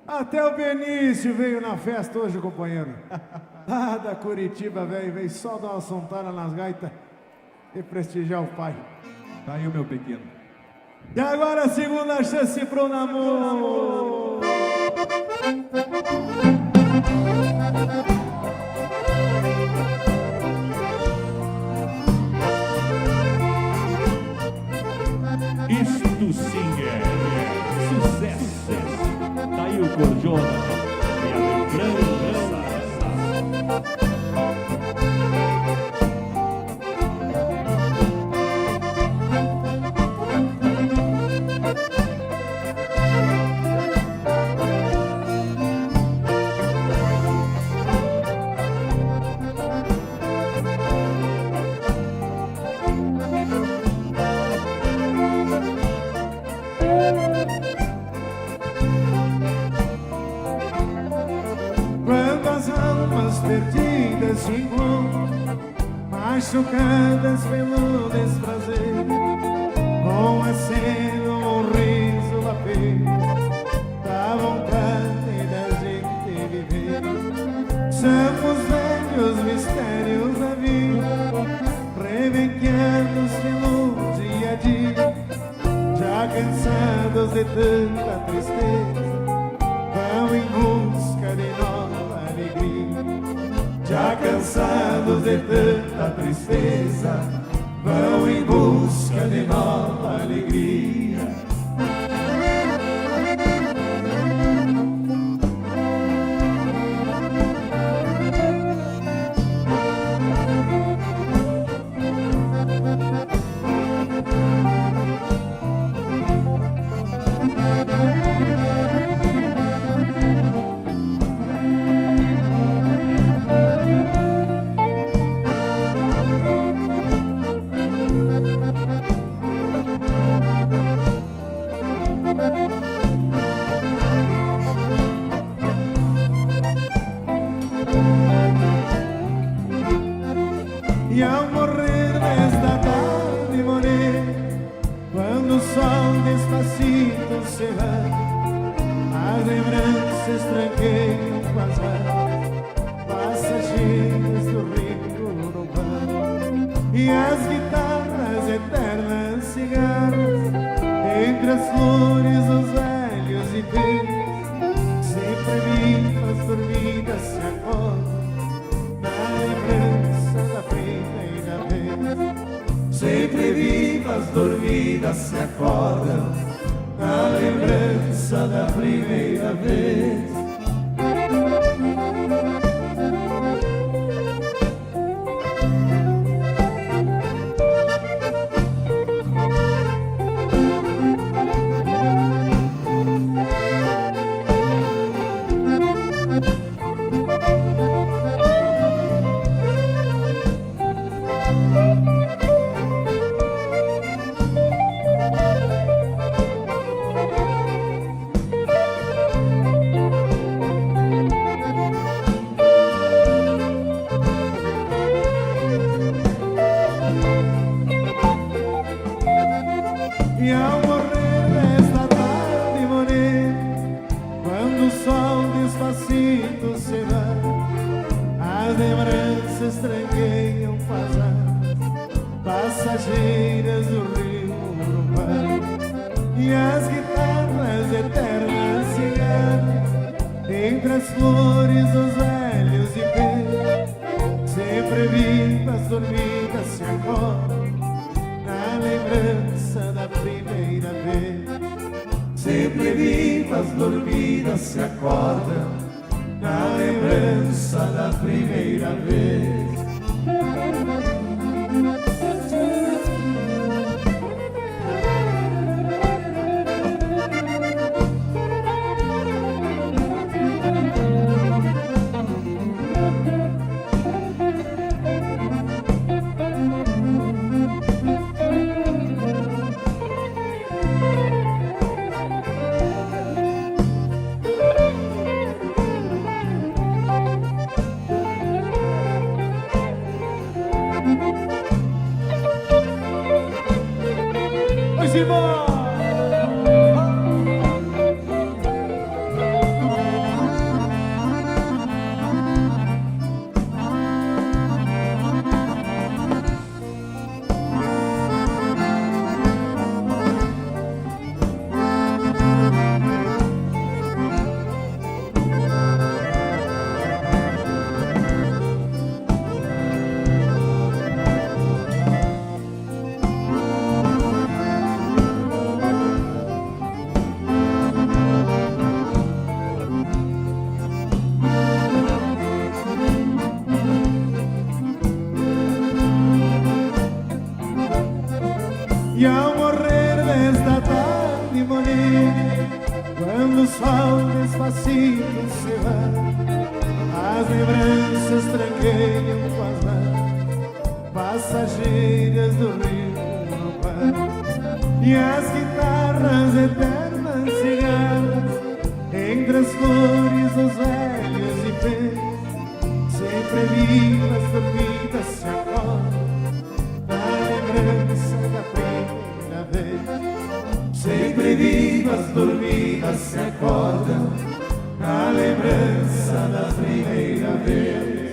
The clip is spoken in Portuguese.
Até o Benício veio na festa hoje, companheiro. Lá da Curitiba, velho, veio só dar uma sontada nas gaitas e prestigiar o pai. Tá aí o meu pequeno. E agora a segunda chance pro namoro. Isto sim é sucesso. Tá aí o Cordiona e a lembrança. Quantas almas perdidas se encontram, machucadas pelo desprazer, com aceno um riso apenas da vontade da gente viver. Somos velhos mistérios da vida, rebenqueados pelo dia a dia, já cansados de tanta tristeza, vão em busca de nova alegria. Já cansados de tanta tristeza, vão em busca de nova alegria. E ao morrer desta tarde morrer, quando o sol despacito se vai, as lembranças tranqueiam com as águas passageiras do rio Urubá, e as guitarras eternas cigarras entre as flores dos velhos ipês, sempre vivas dormidas se acordam na lembrança da primeira vez. Sempre vivas dormidas se acordam na lembrança da primeira vez. E ao morrer desta tarde morrer, quando o sol despacito se vai, as lembranças tranqueiam com as águas passageiras do rio Urubá, e as guitarras eternas cigarras entre as flores dos velhos ipês, sempre vivas dormidas se acordam na lembrança da primeira vez. Sempre vivas dormidas se acordam na lembrança da primeira vez. E ao morrer desta tarde bonita, quando o sol despacito se vai, as lembranças tranqueiam com as mãos passageiras do rio no par, e as guitarras eternas cigarras entre as cores dos velhos e pés, sempre vivas, dormidas, se acordam da lembrança da primeira vez. Sempre vivas, dormidas, se acordam da lembrança da primeira vez.